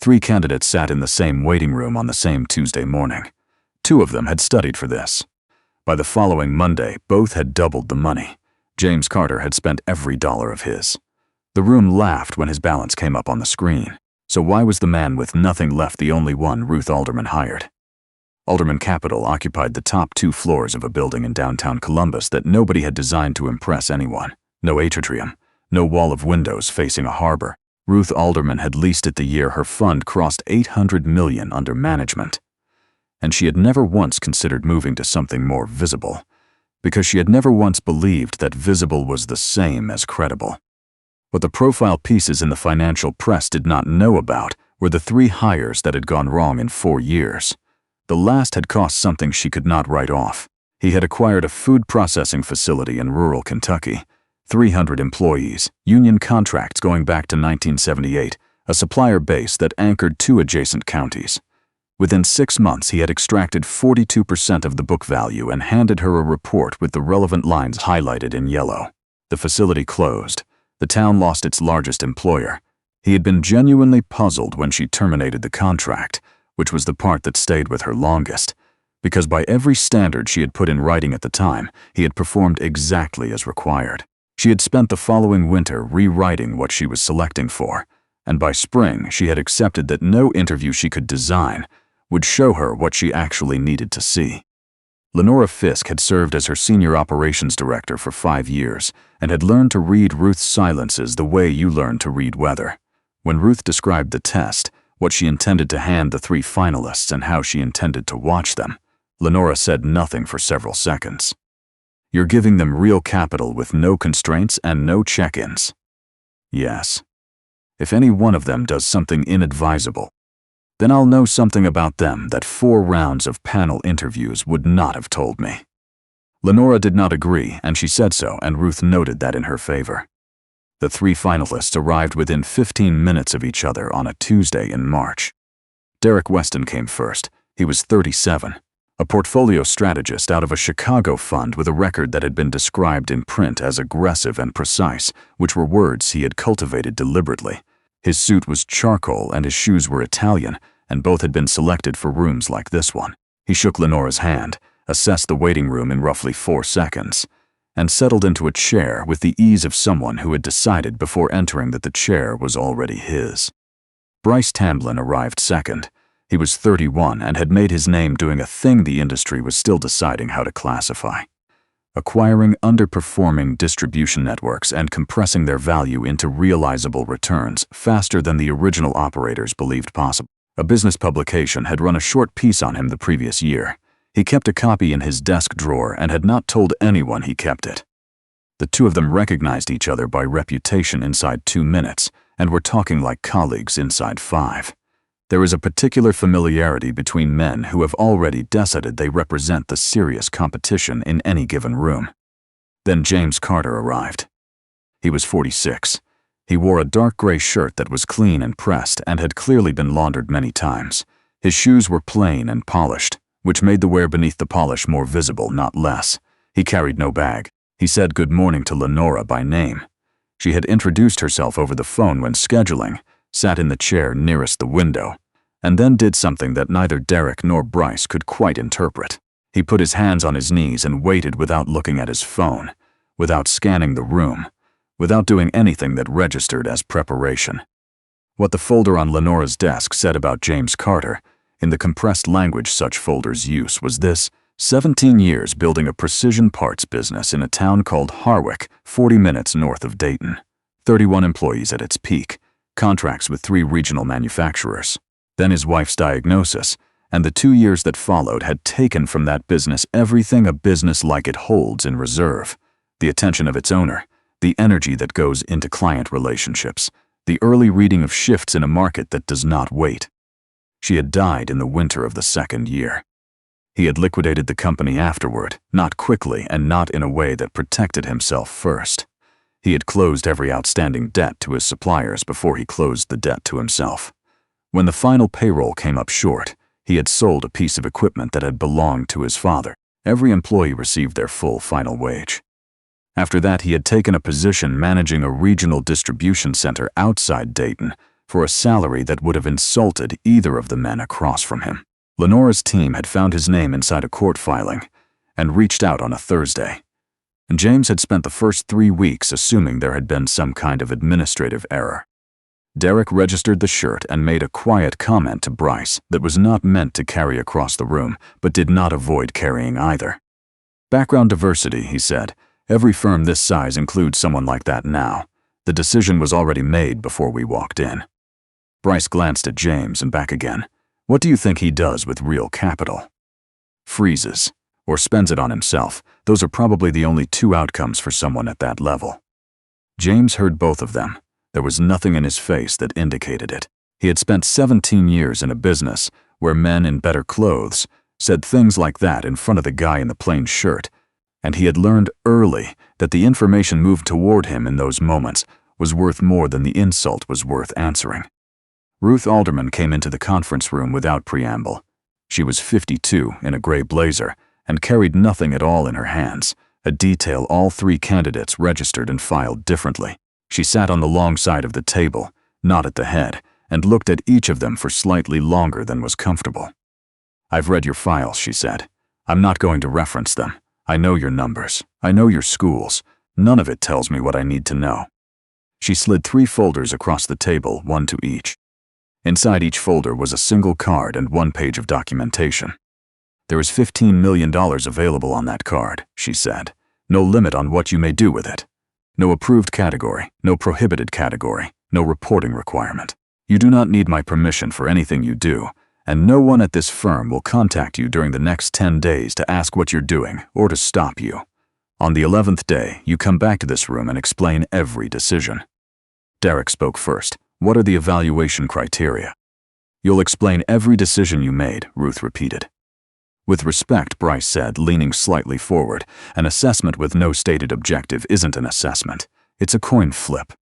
3 candidates sat in the same waiting room on the same Tuesday morning. 2 of them had studied for this. By the following Monday, both had doubled the money. James Carter had spent every dollar of his. The room laughed when his balance came up on the screen. So why was the man with nothing left the only one Ruth Alderman hired? Alderman Capital occupied the top 2 floors of a building in downtown Columbus that nobody had designed to impress anyone. No atrium, no wall of windows facing a harbor. Ruth Alderman had leased it the year her fund crossed $800 million under management. And she had never once considered moving to something more visible, because she had never once believed that visible was the same as credible. What the profile pieces in the financial press did not know about were the 3 hires that had gone wrong in 4 years. The last had cost something she could not write off. He had acquired a food processing facility in rural Kentucky, 300 employees, union contracts going back to 1978, a supplier base that anchored 2 adjacent counties. Within 6 months, he had extracted 42% of the book value and handed her a report with the relevant lines highlighted in yellow. The facility closed. The town lost its largest employer. He had been genuinely puzzled when she terminated the contract, which was the part that stayed with her longest, because by every standard she had put in writing at the time, he had performed exactly as required. She had spent the following winter rewriting what she was selecting for, and by spring she had accepted that no interview she could design would show her what she actually needed to see. Lenora Fisk had served as her senior operations director for 5 years and had learned to read Ruth's silences the way you learn to read weather. When Ruth described the test, what she intended to hand the 3 finalists and how she intended to watch them, Lenora said nothing for several seconds. You're giving them real capital with no constraints and no check-ins. Yes. If any one of them does something inadvisable, then I'll know something about them that 4 rounds of panel interviews would not have told me. Lenora did not agree, and she said so, and Ruth noted that in her favor. The 3 finalists arrived within 15 minutes of each other on a Tuesday in March. Derek Weston came first. He was 37, a portfolio strategist out of a Chicago fund with a record that had been described in print as aggressive and precise, which were words he had cultivated deliberately. His suit was charcoal and his shoes were Italian, and both had been selected for rooms like this one. He shook Lenora's hand, assessed the waiting room in roughly 4 seconds, and settled into a chair with the ease of someone who had decided before entering that the chair was already his. Bryce Tamblyn arrived second. He was 31 and had made his name doing a thing the industry was still deciding how to classify: acquiring underperforming distribution networks and compressing their value into realizable returns faster than the original operators believed possible. A business publication had run a short piece on him the previous year. He kept a copy in his desk drawer and had not told anyone he kept it. The 2 of them recognized each other by reputation inside 2 minutes and were talking like colleagues inside 5. There is a particular familiarity between men who have already decided they represent the serious competition in any given room. Then James Carter arrived. He was 46. He wore a dark gray shirt that was clean and pressed and had clearly been laundered many times. His shoes were plain and polished, which made the wear beneath the polish more visible, not less. He carried no bag. He said good morning to Lenora by name. She had introduced herself over the phone when scheduling, sat in the chair nearest the window, and then did something that neither Derek nor Bryce could quite interpret. He put his hands on his knees and waited without looking at his phone, without scanning the room, without doing anything that registered as preparation. What the folder on Lenora's desk said about James Carter, in the compressed language such folders use, was this: 17 years building a precision parts business in a town called Harwick, 40 minutes north of Dayton. 31 employees at its peak, contracts with 3 regional manufacturers. Then his wife's diagnosis, and the 2 years that followed had taken from that business everything a business like it holds in reserve: the attention of its owner, the energy that goes into client relationships, the early reading of shifts in a market that does not wait. She had died in the winter of the 2nd year. He had liquidated the company afterward, not quickly and not in a way that protected himself first. He had closed every outstanding debt to his suppliers before he closed the debt to himself. When the final payroll came up short, he had sold a piece of equipment that had belonged to his father. Every employee received their full final wage. After that, he had taken a position managing a regional distribution center outside Dayton for a salary that would have insulted either of the men across from him. Lenora's team had found his name inside a court filing and reached out on a Thursday. And James had spent the first 3 weeks assuming there had been some kind of administrative error. Derek registered the shirt and made a quiet comment to Bryce that was not meant to carry across the room, but did not avoid carrying either. Background diversity, he said. Every firm this size includes someone like that now. The decision was already made before we walked in. Bryce glanced at James and back again. What do you think he does with real capital? Freezes, or spends it on himself. Those are probably the only 2 outcomes for someone at that level. James heard both of them. There was nothing in his face that indicated it. He had spent 17 years in a business where men in better clothes said things like that in front of the guy in the plain shirt, and he had learned early that the information moved toward him in those moments was worth more than the insult was worth answering. Ruth Alderman came into the conference room without preamble. She was 52, in a gray blazer, and carried nothing at all in her hands, a detail all 3 candidates registered and filed differently. She sat on the long side of the table, not at the head, and looked at each of them for slightly longer than was comfortable. I've read your files, she said. I'm not going to reference them. I know your numbers. I know your schools. None of it tells me what I need to know. She slid 3 folders across the table, 1 to each. Inside each folder was a single card and 1 page of documentation. There is $15 million available on that card, she said. No limit on what you may do with it. No approved category, no prohibited category, no reporting requirement. You do not need my permission for anything you do, and no one at this firm will contact you during the next 10 days to ask what you're doing or to stop you. On the 11th day, you come back to this room and explain every decision. Derek spoke first. What are the evaluation criteria? You'll explain every decision you made, Ruth repeated. With respect, Bryce said, leaning slightly forward, an assessment with no stated objective isn't an assessment. It's a coin flip.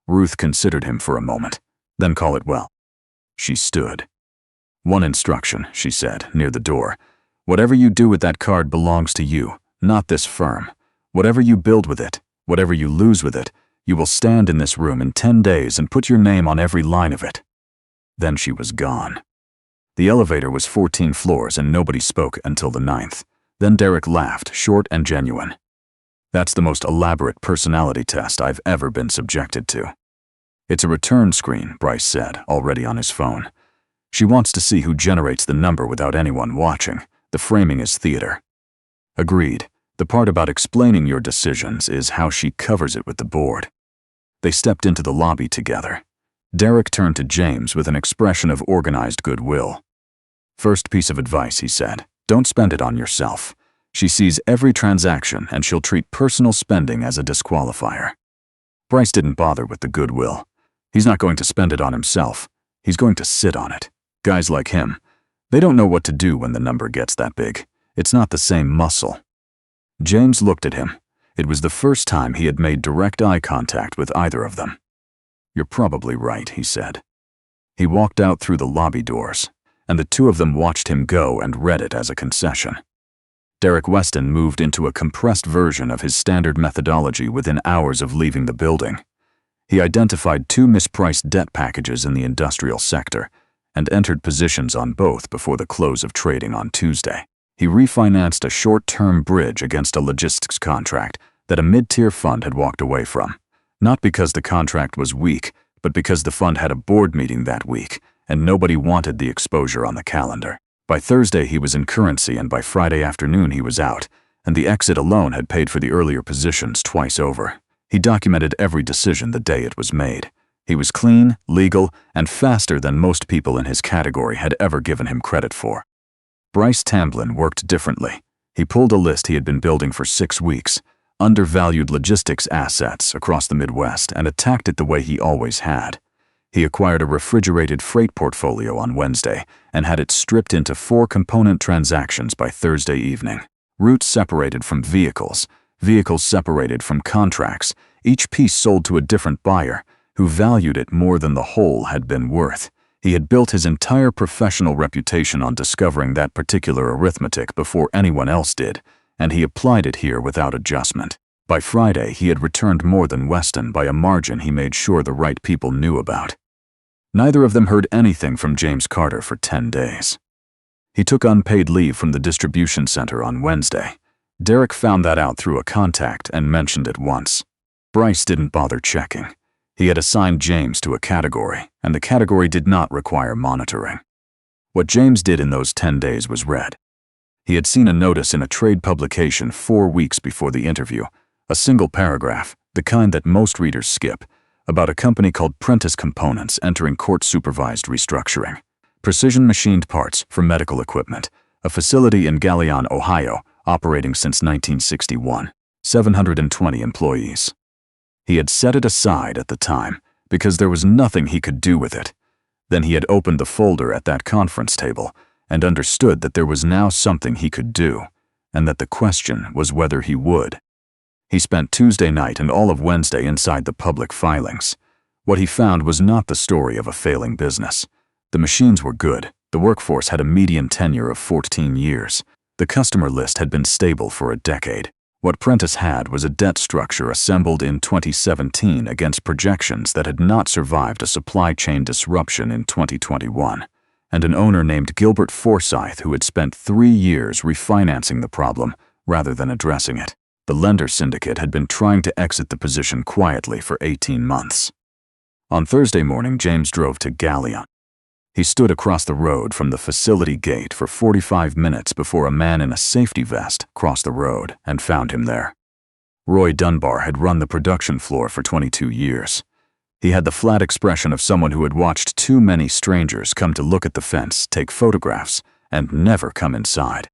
Ruth considered him for a moment. Then call it well. She stood. 1 instruction, she said, near the door. Whatever you do with that card belongs to you, not this firm. Whatever you build with it, whatever you lose with it, you will stand in this room in 10 days and put your name on every line of it. Then she was gone. The elevator was 14 floors and nobody spoke until the 9th. Then Derek laughed, short and genuine. That's the most elaborate personality test I've ever been subjected to. It's a return screen, Bryce said, already on his phone. She wants to see who generates the number without anyone watching. The framing is theater. Agreed. The part about explaining your decisions is how she covers it with the board. They stepped into the lobby together. Derek turned to James with an expression of organized goodwill. First piece of advice, he said, don't spend it on yourself. She sees every transaction and she'll treat personal spending as a disqualifier. Bryce didn't bother with the goodwill. He's not going to spend it on himself. He's going to sit on it. Guys like him, they don't know what to do when the number gets that big. It's not the same muscle. James looked at him. It was the first time he had made direct eye contact with either of them. You're probably right, he said. He walked out through the lobby doors, and the 2 of them watched him go and read it as a concession. Derek Weston moved into a compressed version of his standard methodology within hours of leaving the building. He identified 2 mispriced debt packages in the industrial sector and entered positions on both before the close of trading on Tuesday. He refinanced a short-term bridge against a logistics contract that a mid-tier fund had walked away from, not because the contract was weak, but because the fund had a board meeting that week, and nobody wanted the exposure on the calendar. By Thursday he was in currency, and by Friday afternoon he was out, and the exit alone had paid for the earlier positions twice over. He documented every decision the day it was made. He was clean, legal, and faster than most people in his category had ever given him credit for. Bryce Tamblyn worked differently. He pulled a list he had been building for 6 weeks, undervalued logistics assets across the Midwest, and attacked it the way he always had. He acquired a refrigerated freight portfolio on Wednesday and had it stripped into 4 component transactions by Thursday evening. Routes separated from vehicles, vehicles separated from contracts, each piece sold to a different buyer who valued it more than the whole had been worth. He had built his entire professional reputation on discovering that particular arithmetic before anyone else did, and he applied it here without adjustment. By Friday, he had returned more than Weston by a margin he made sure the right people knew about. Neither of them heard anything from James Carter for 10 days. He took unpaid leave from the distribution center on Wednesday. Derek found that out through a contact and mentioned it once. Bryce didn't bother checking. He had assigned James to a category, and the category did not require monitoring. What James did in those 10 days was read. He had seen a notice in a trade publication 4 weeks before the interview, a single paragraph, the kind that most readers skip, about a company called Prentice Components entering court-supervised restructuring. Precision machined parts for medical equipment, a facility in Galion, Ohio, operating since 1961, 720 employees. He had set it aside at the time because there was nothing he could do with it. Then he had opened the folder at that conference table and understood that there was now something he could do, and that the question was whether he would. He spent Tuesday night and all of Wednesday inside the public filings. What he found was not the story of a failing business. The machines were good, the workforce had a median tenure of 14 years, the customer list had been stable for a decade. What Prentice had was a debt structure assembled in 2017 against projections that had not survived a supply chain disruption in 2021, and an owner named Gilbert Forsyth who had spent 3 years refinancing the problem rather than addressing it. The lender syndicate had been trying to exit the position quietly for 18 months. On Thursday morning, James drove to Galion. He stood across the road from the facility gate for 45 minutes before a man in a safety vest crossed the road and found him there. Roy Dunbar had run the production floor for 22 years. He had the flat expression of someone who had watched too many strangers come to look at the fence, take photographs, and never come inside.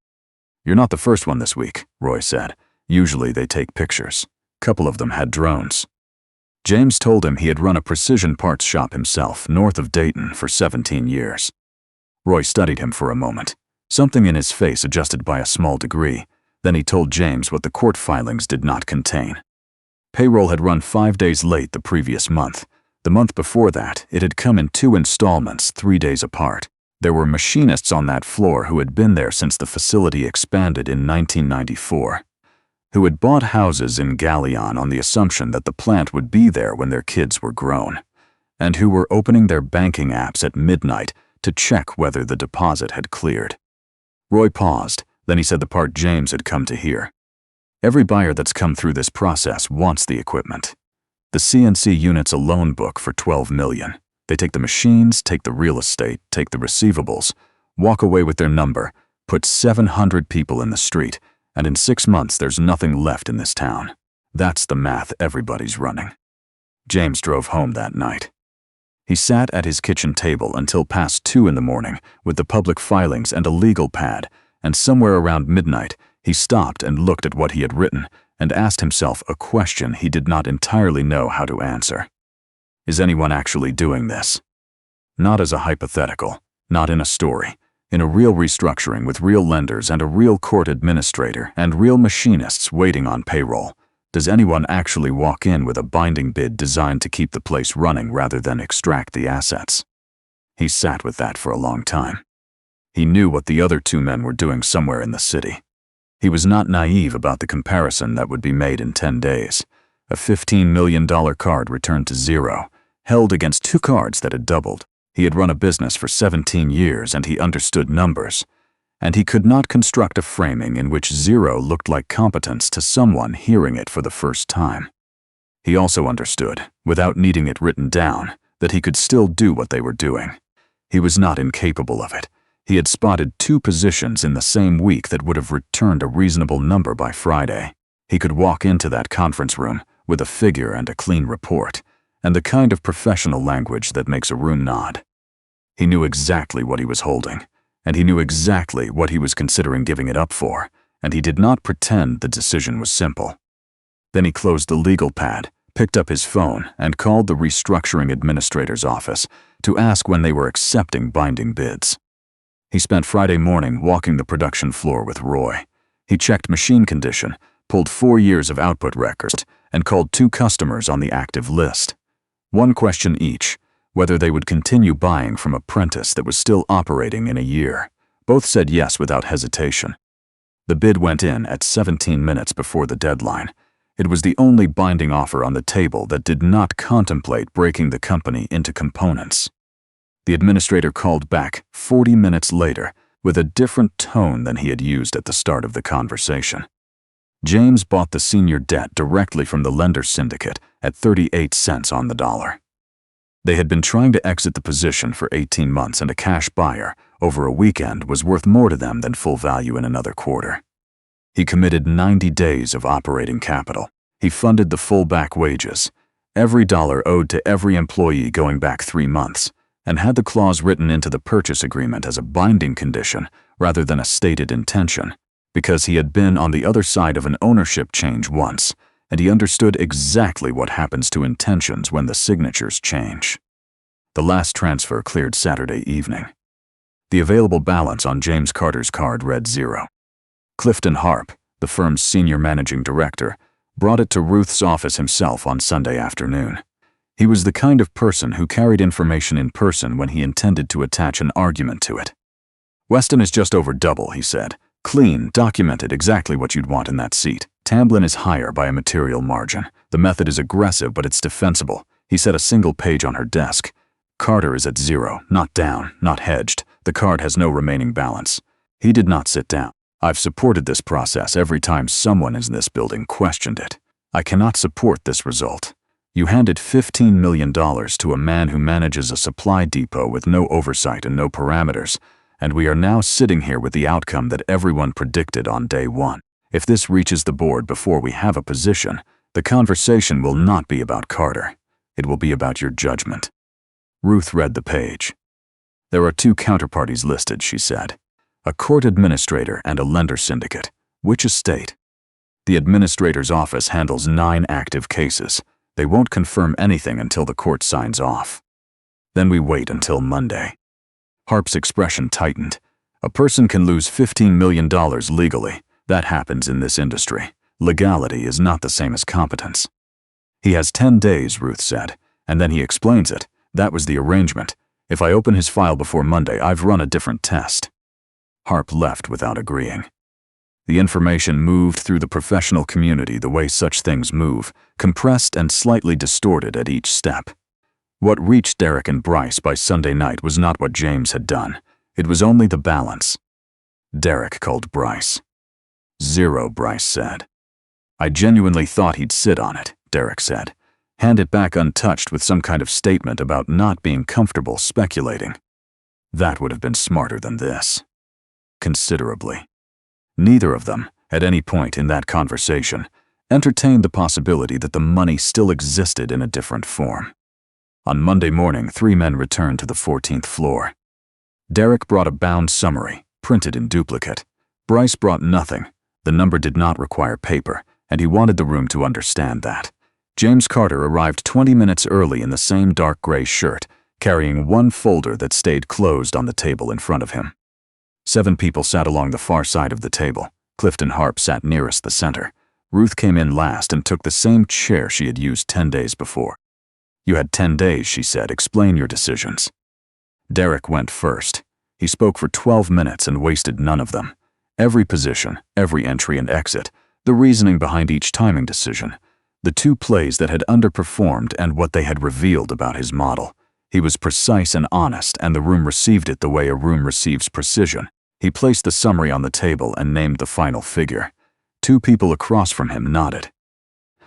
"You're not the first one this week," Roy said. "Usually they take pictures. Couple of them had drones." James told him he had run a precision parts shop himself north of Dayton for 17 years. Roy studied him for a moment. Something in his face adjusted by a small degree. Then he told James what the court filings did not contain. Payroll had run 5 days late the previous month. The month before that, it had come in 2 installments 3 days apart. There were machinists on that floor who had been there since the facility expanded in 1994. Who had bought houses in Galion on the assumption that the plant would be there when their kids were grown, and who were opening their banking apps at midnight to check whether the deposit had cleared. Roy paused, then he said the part James had come to hear. "Every buyer that's come through this process wants the equipment. The CNC unit's a loan book for $12 million. They take the machines, take the real estate, take the receivables, walk away with their number, put 700 people in the street, and in 6 months there's nothing left in this town. That's the math everybody's running." James drove home that night. He sat at his kitchen table until past 2 in the morning with the public filings and a legal pad, and somewhere around midnight he stopped and looked at what he had written and asked himself a question he did not entirely know how to answer. Is anyone actually doing this? Not as a hypothetical, not in a story. In a real restructuring with real lenders and a real court administrator and real machinists waiting on payroll, does anyone actually walk in with a binding bid designed to keep the place running rather than extract the assets? He sat with that for a long time. He knew what the other 2 men were doing somewhere in the city. He was not naive about the comparison that would be made in 10 days. A $15 million card returned to zero, held against 2 cards that had doubled. He had run a business for 17 years and he understood numbers, and he could not construct a framing in which zero looked like competence to someone hearing it for the first time. He also understood, without needing it written down, that he could still do what they were doing. He was not incapable of it. He had spotted 2 positions in the same week that would have returned a reasonable number by Friday. He could walk into that conference room with a figure and a clean report, and the kind of professional language that makes a room nod. He knew exactly what he was holding, and he knew exactly what he was considering giving it up for, and he did not pretend the decision was simple. Then he closed the legal pad, picked up his phone, and called the restructuring administrator's office to ask when they were accepting binding bids. He spent Friday morning walking the production floor with Roy. He checked machine condition, pulled 4 years of output records, and called 2 customers on the active list. 1 question each, whether they would continue buying from a Prentice that was still operating in a year. Both said yes without hesitation. The bid went in at 17 minutes before the deadline. It was the only binding offer on the table that did not contemplate breaking the company into components. The administrator called back 40 minutes later with a different tone than he had used at the start of the conversation. James bought the senior debt directly from the lender syndicate at 38 cents on the dollar. They had been trying to exit the position for 18 months, and a cash buyer over a weekend was worth more to them than full value in another quarter. He committed 90 days of operating capital. He funded the full back wages, every dollar owed to every employee going back 3 months, and had the clause written into the purchase agreement as a binding condition rather than a stated intention, because he had been on the other side of an ownership change once, and he understood exactly what happens to intentions when the signatures change. The last transfer cleared Saturday evening. The available balance on James Carter's card read 0. Clifton Harp, the firm's senior managing director, brought it to Ruth's office himself on Sunday afternoon. He was the kind of person who carried information in person when he intended to attach an argument to it. "Weston is just over double," he said. "Clean, documented, exactly what you'd want in that seat. Tamblyn is higher by a material margin. The method is aggressive, but it's defensible." He set a single page on her desk. "Carter is at 0, not down, not hedged. The card has no remaining balance." He did not sit down. "I've supported this process every time someone in this building questioned it. I cannot support this result. You handed $15 million to a man who manages a supply depot with no oversight and no parameters, and we are now sitting here with the outcome that everyone predicted on day one. If this reaches the board before we have a position, the conversation will not be about Carter. It will be about your judgment." Ruth read the page. "There are 2 counterparties listed," she said. "A court administrator and a lender syndicate. Which estate?" "The administrator's office handles 9 active cases. They won't confirm anything until the court signs off. Then we wait until Monday." Harp's expression tightened. "A person can lose $15 million legally. That happens in this industry. Legality is not the same as competence." "He has 10 days, Ruth said, "and then he explains it. That was the arrangement. If I open his file before Monday, I've run a different test." Harp left without agreeing. The information moved through the professional community the way such things move, compressed and slightly distorted at each step. What reached Derek and Bryce by Sunday night was not what James had done. It was only the balance. Derek called Bryce. 0, Bryce said. "I genuinely thought he'd sit on it," Derek said. "Hand it back untouched with some kind of statement about not being comfortable speculating. That would have been smarter than this." Considerably. Neither of them, at any point in that conversation, entertained the possibility that the money still existed in a different form. On Monday morning, 3 men returned to the 14th floor. Derek brought a bound summary, printed in duplicate. Bryce brought nothing. The number did not require paper, and he wanted the room to understand that. James Carter arrived 20 minutes early in the same dark gray shirt, carrying 1 folder that stayed closed on the table in front of him. 7 people sat along the far side of the table. Clifton Harp sat nearest the center. Ruth came in last and took the same chair she had used 10 days before. "You had 10 days, she said. "Explain your decisions." Derek went first. He spoke for 12 minutes and wasted none of them. Every position, every entry and exit, the reasoning behind each timing decision, the 2 plays that had underperformed and what they had revealed about his model. He was precise and honest, and the room received it the way a room receives precision. He placed the summary on the table and named the final figure. 2 people across from him nodded.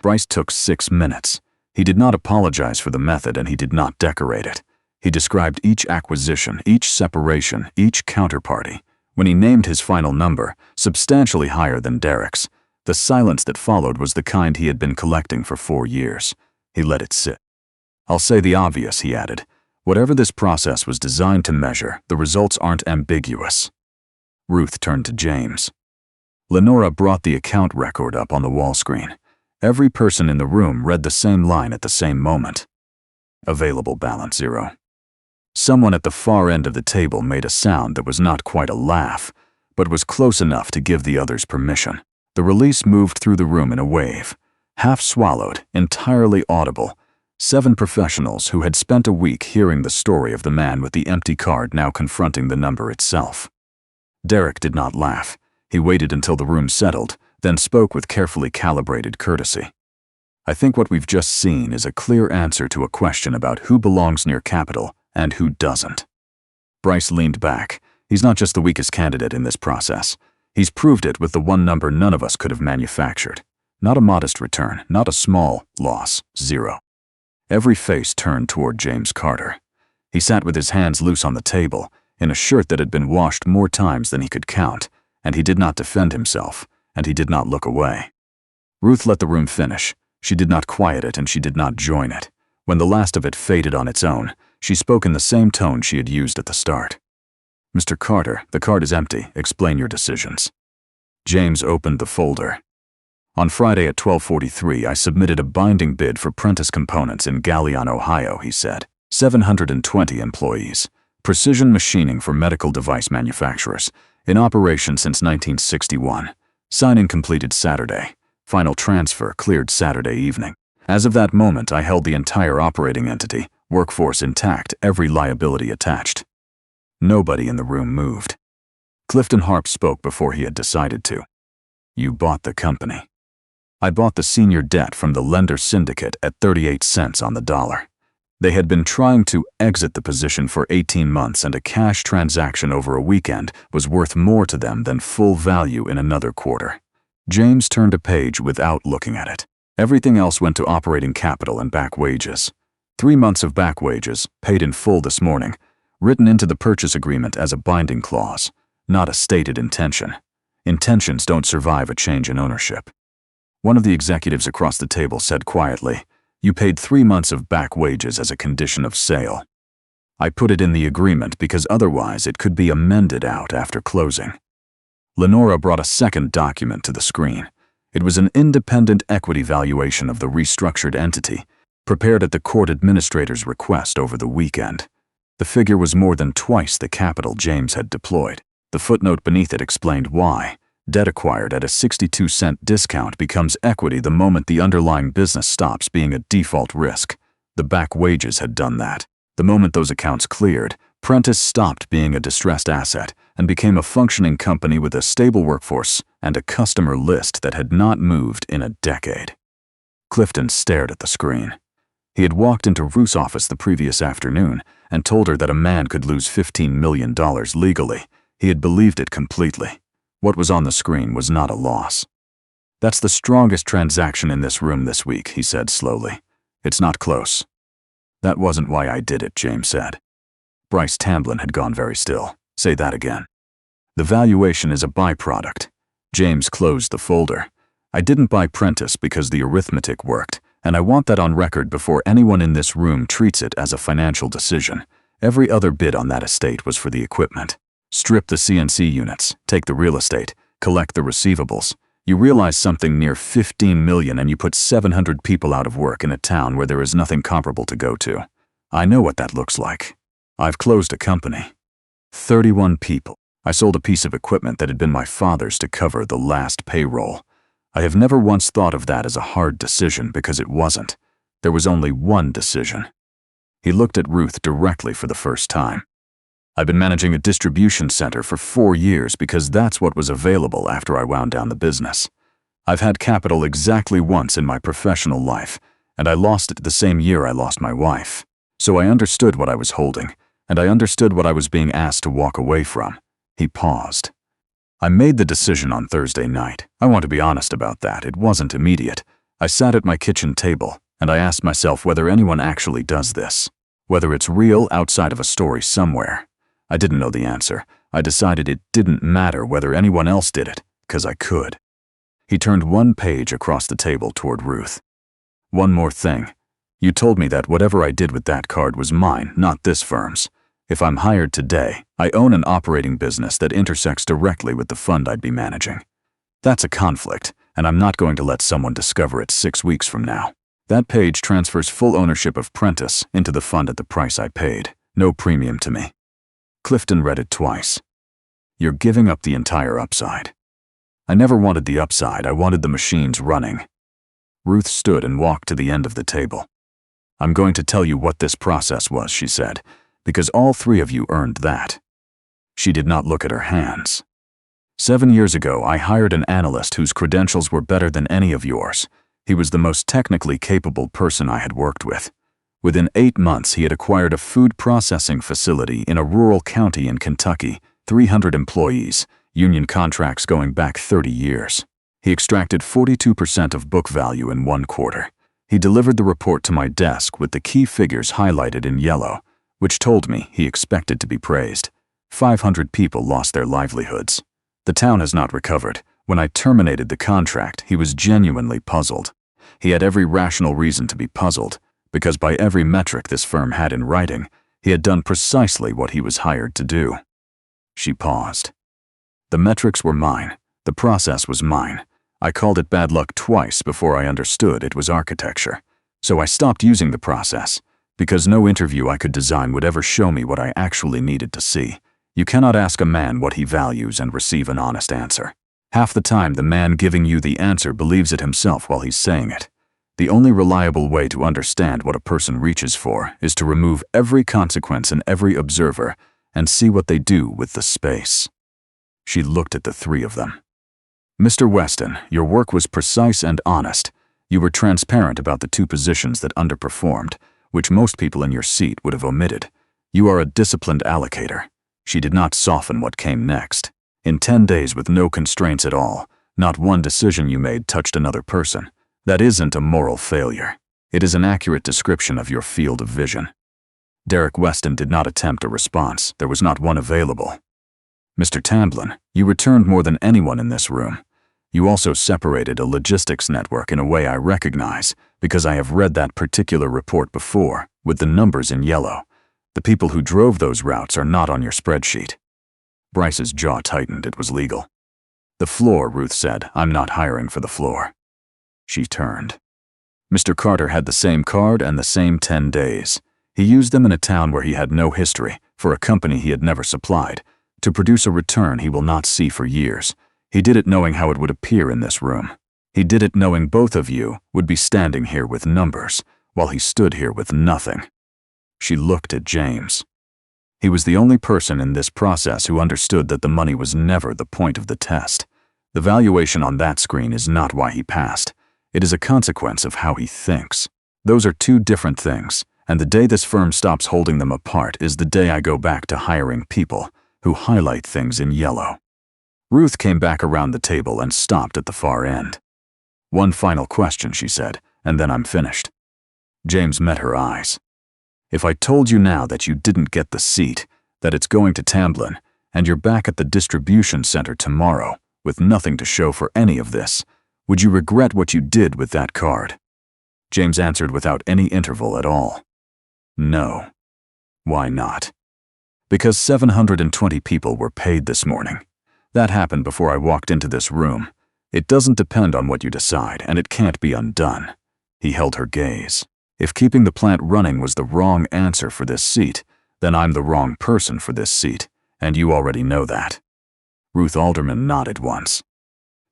Bryce took 6 minutes. He did not apologize for the method, and he did not decorate it. He described each acquisition, each separation, each counterparty. When he named his final number, substantially higher than Derek's, the silence that followed was the kind he had been collecting for 4 years. He let it sit. "I'll say the obvious," he added. "Whatever this process was designed to measure, the results aren't ambiguous." Ruth turned to James. Lenora brought the account record up on the wall screen. Every person in the room read the same line at the same moment. Available balance 0. Someone at the far end of the table made a sound that was not quite a laugh, but was close enough to give the others permission. The release moved through the room in a wave. Half swallowed, entirely audible. 7 professionals who had spent a week hearing the story of the man with the empty card now confronting the number itself. Derek did not laugh. He waited until the room settled, then spoke with carefully calibrated courtesy. "I think what we've just seen is a clear answer to a question about who belongs near capital and who doesn't. Bryce leaned back. He's not just the weakest candidate in this process. He's proved it with the one number none of us could have manufactured. Not a modest return, not a small loss, 0. Every face turned toward James Carter. He sat with his hands loose on the table, in a shirt that had been washed more times than he could count, and he did not defend himself, and he did not look away. Ruth let the room finish. She did not quiet it, and she did not join it. When the last of it faded on its own, she spoke in the same tone she had used at the start. "Mr. Carter, the card is empty. Explain your decisions." James opened the folder. "On Friday at 12:43, I submitted a binding bid for Prentice Components in Galion, Ohio," he said. 720 employees. Precision machining for medical device manufacturers. In operation since 1961. Signing completed Saturday. Final transfer cleared Saturday evening. As of that moment, I held the entire operating entity, workforce intact, every liability attached. Nobody in the room moved. Clifton Harp spoke before he had decided to. "You bought the company." "I bought the senior debt from the lender syndicate at 38 cents on the dollar. They had been trying to exit the position for 18 months, and a cash transaction over a weekend was worth more to them than full value in another quarter." James turned a page without looking at it. Everything else went to operating capital and back wages. 3 months of back wages, paid in full this morning, written into the purchase agreement as a binding clause, not a stated intention. Intentions don't survive a change in ownership. One of the executives across the table said quietly, "You paid 3 months of back wages as a condition of sale." "I put it in the agreement because otherwise it could be amended out after closing." Lenora brought a second document to the screen. It was an independent equity valuation of the restructured entity, prepared at the court administrator's request over the weekend. The figure was more than twice the capital James had deployed. The footnote beneath it explained why. Debt acquired at a 62-cent discount becomes equity the moment the underlying business stops being a default risk. The back wages had done that. The moment those accounts cleared, Prentice stopped being a distressed asset and became a functioning company with a stable workforce and a customer list that had not moved in a decade. Clifton stared at the screen. He had walked into Ruth's office the previous afternoon and told her that a man could lose $15 million legally. He had believed it completely. What was on the screen was not a loss. "That's the strongest transaction in this room this week," he said slowly. "It's not close." "That wasn't why I did it," James said. Bryce Tamblyn had gone very still. "Say that again." "The valuation is a byproduct." James closed the folder. "I didn't buy Prentice because the arithmetic worked, and I want that on record before anyone in this room treats it as a financial decision. Every other bid on that estate was for the equipment. Strip the CNC units, take the real estate, collect the receivables. You realize something near $15 million and you put 700 people out of work in a town where there is nothing comparable to go to. I know what that looks like. I've closed a company. 31 people. I sold a piece of equipment that had been my father's to cover the last payroll. I have never once thought of that as a hard decision because it wasn't. There was only one decision." He looked at Ruth directly for the first time. "I've been managing a distribution center for 4 years because that's what was available after I wound down the business. I've had capital exactly once in my professional life, and I lost it the same year I lost my wife. So I understood what I was holding, and I understood what I was being asked to walk away from." He paused. "I made the decision on Thursday night. I want to be honest about that. It wasn't immediate. I sat at my kitchen table, and I asked myself whether anyone actually does this, whether it's real outside of a story somewhere. I didn't know the answer. I decided it didn't matter whether anyone else did it, because I could." He turned one page across the table toward Ruth. "One more thing. You told me that whatever I did with that card was mine, not this firm's. If I'm hired today, I own an operating business that intersects directly with the fund I'd be managing. That's a conflict, and I'm not going to let someone discover it 6 weeks from now. That page transfers full ownership of Prentice into the fund at the price I paid. No premium to me." Clifton read it twice. "You're giving up the entire upside." "I never wanted the upside. I wanted the machines running." Ruth stood and walked to the end of the table. "I'm going to tell you what this process was," she said, "because all 3 of you earned that." She did not look at her hands. 7 years ago, I hired an analyst whose credentials were better than any of yours. He was the most technically capable person I had worked with. Within 8 months, he had acquired a food processing facility in a rural county in Kentucky, 300 employees, union contracts going back 30 years. He extracted 42% of book value in 1 quarter. He delivered the report to my desk with the key figures highlighted in yellow, which told me he expected to be praised. 500 people lost their livelihoods. The town has not recovered. When I terminated the contract, he was genuinely puzzled. He had every rational reason to be puzzled, because by every metric this firm had in writing, he had done precisely what he was hired to do. She paused. The metrics were mine. The process was mine. I called it bad luck twice before I understood it was architecture. So I stopped using the process, because no interview I could design would ever show me what I actually needed to see. You cannot ask a man what he values and receive an honest answer. Half the time, the man giving you the answer believes it himself while he's saying it. The only reliable way to understand what a person reaches for is to remove every consequence and every observer and see what they do with the space. She looked at the 3 of them. Mr. Weston, your work was precise and honest. You were transparent about the 2 positions that underperformed, which most people in your seat would have omitted. You are a disciplined allocator. She did not soften what came next. In 10 days with no constraints at all, not one decision you made touched another person. That isn't a moral failure. It is an accurate description of your field of vision. Derek Weston did not attempt a response. There was not one available. Mr. Tamblyn, you returned more than anyone in this room. You also separated a logistics network in a way I recognize, because I have read that particular report before, with the numbers in yellow. The people who drove those routes are not on your spreadsheet. Bryce's jaw tightened. It was legal. The floor, Ruth said. I'm not hiring for the floor. She turned. Mr. Carter had the same card and the same 10 days. He used them in a town where he had no history, for a company he had never supplied, to produce a return he will not see for years. He did it knowing how it would appear in this room. He did it knowing both of you would be standing here with numbers, while he stood here with nothing. She looked at James. He was the only person in this process who understood that the money was never the point of the test. The valuation on that screen is not why he passed. It is a consequence of how he thinks. Those are 2 different things, and the day this firm stops holding them apart is the day I go back to hiring people who highlight things in yellow. Ruth came back around the table and stopped at the far end. One final question, she said, and then I'm finished. James met her eyes. If I told you now that you didn't get the seat, that it's going to Tamblyn, and you're back at the distribution center tomorrow with nothing to show for any of this, would you regret what you did with that card? James answered without any interval at all. No. Why not? Because 720 people were paid this morning. That happened before I walked into this room. It doesn't depend on what you decide, and it can't be undone. He held her gaze. If keeping the plant running was the wrong answer for this seat, then I'm the wrong person for this seat, and you already know that. Ruth Alderman nodded once.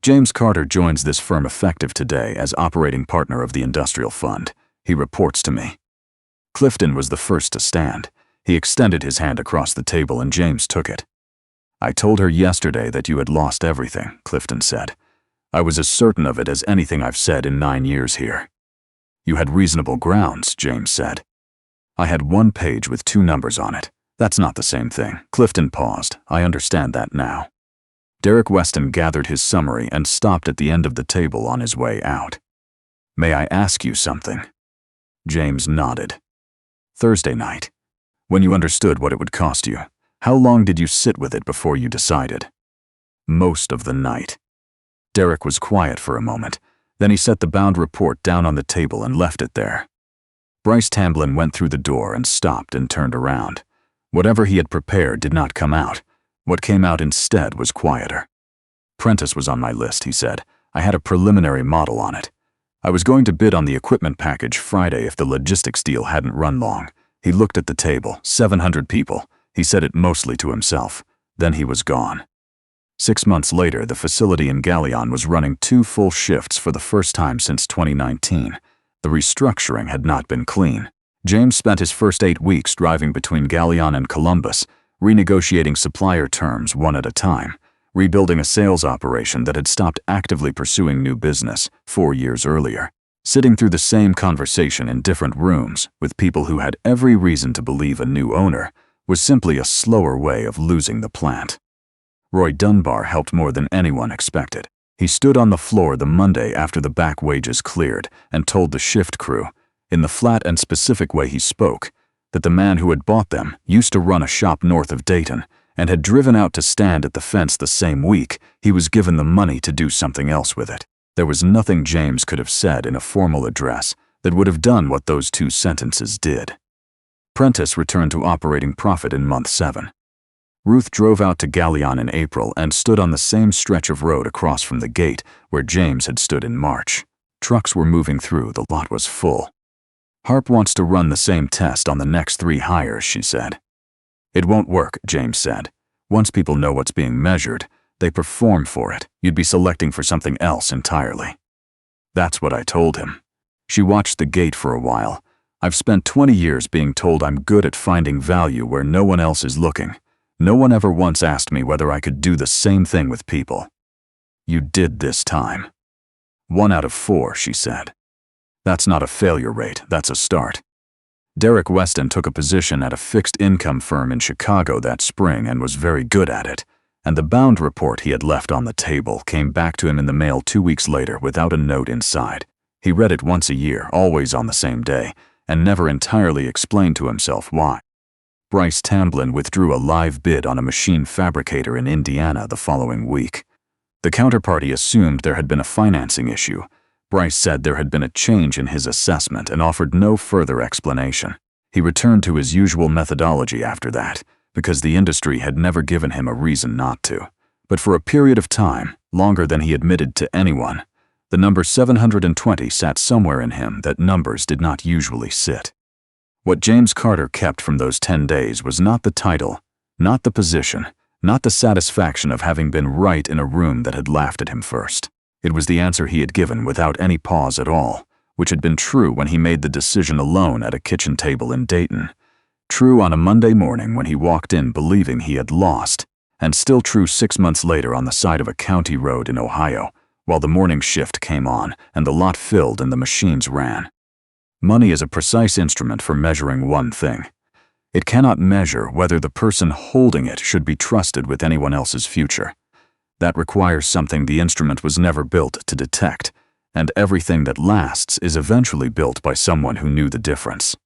James Carter joins this firm effective today as operating partner of the Industrial Fund. He reports to me. Clifton was the first to stand. He extended his hand across the table and James took it. I told her yesterday that you had lost everything, Clifton said. I was as certain of it as anything I've said in 9 years here. You had reasonable grounds, James said. I had 1 page with 2 numbers on it. That's not the same thing. Clifton paused. I understand that now. Derek Weston gathered his summary and stopped at the end of the table on his way out. May I ask you something? James nodded. Thursday night, when you understood what it would cost you, how long did you sit with it before you decided? Most of the night. Derek was quiet for a moment. Then he set the bound report down on the table and left it there. Bryce Tamblyn went through the door and stopped and turned around. Whatever he had prepared did not come out. What came out instead was quieter. Prentice was on my list, he said. I had a preliminary model on it. I was going to bid on the equipment package Friday if the logistics deal hadn't run long. He looked at the table, 700 people. He said it mostly to himself. Then he was gone. 6 months later, the facility in Galleon was running 2 full shifts for the first time since 2019. The restructuring had not been clean. James spent his first 8 weeks driving between Galleon and Columbus, renegotiating supplier terms one at a time, rebuilding a sales operation that had stopped actively pursuing new business 4 years earlier. Sitting through the same conversation in different rooms with people who had every reason to believe a new owner was simply a slower way of losing the plant. Roy Dunbar helped more than anyone expected. He stood on the floor the Monday after the back wages cleared and told the shift crew, in the flat and specific way he spoke, that the man who had bought them used to run a shop north of Dayton and had driven out to stand at the fence the same week he was given the money to do something else with it. There was nothing James could have said in a formal address that would have done what those 2 sentences did. Prentice returned to operating profit in month 7. Ruth drove out to Galleon in April and stood on the same stretch of road across from the gate where James had stood in March. Trucks were moving through, the lot was full. Harp wants to run the same test on the next 3 hires, she said. It won't work, James said. Once people know what's being measured, they perform for it. You'd be selecting for something else entirely. That's what I told him. She watched the gate for a while. I've spent 20 years being told I'm good at finding value where no one else is looking. No one ever once asked me whether I could do the same thing with people. You did this time. 1 out of 4, she said. That's not a failure rate, that's a start. Derek Weston took a position at a fixed-income firm in Chicago that spring and was very good at it, and the bound report he had left on the table came back to him in the mail 2 weeks later without a note inside. He read it once a year, always on the same day, and never entirely explained to himself why. Bryce Tamblyn withdrew a live bid on a machine fabricator in Indiana the following week. The counterparty assumed there had been a financing issue. Bryce said there had been a change in his assessment and offered no further explanation. He returned to his usual methodology after that, because the industry had never given him a reason not to. But for a period of time, longer than he admitted to anyone, the number 720 sat somewhere in him that numbers did not usually sit. What James Carter kept from those 10 days was not the title, not the position, not the satisfaction of having been right in a room that had laughed at him first. It was the answer he had given without any pause at all, which had been true when he made the decision alone at a kitchen table in Dayton, true on a Monday morning when he walked in believing he had lost, and still true 6 months later on the side of a county road in Ohio, while the morning shift came on and the lot filled and the machines ran. Money is a precise instrument for measuring one thing. It cannot measure whether the person holding it should be trusted with anyone else's future. That requires something the instrument was never built to detect, and everything that lasts is eventually built by someone who knew the difference.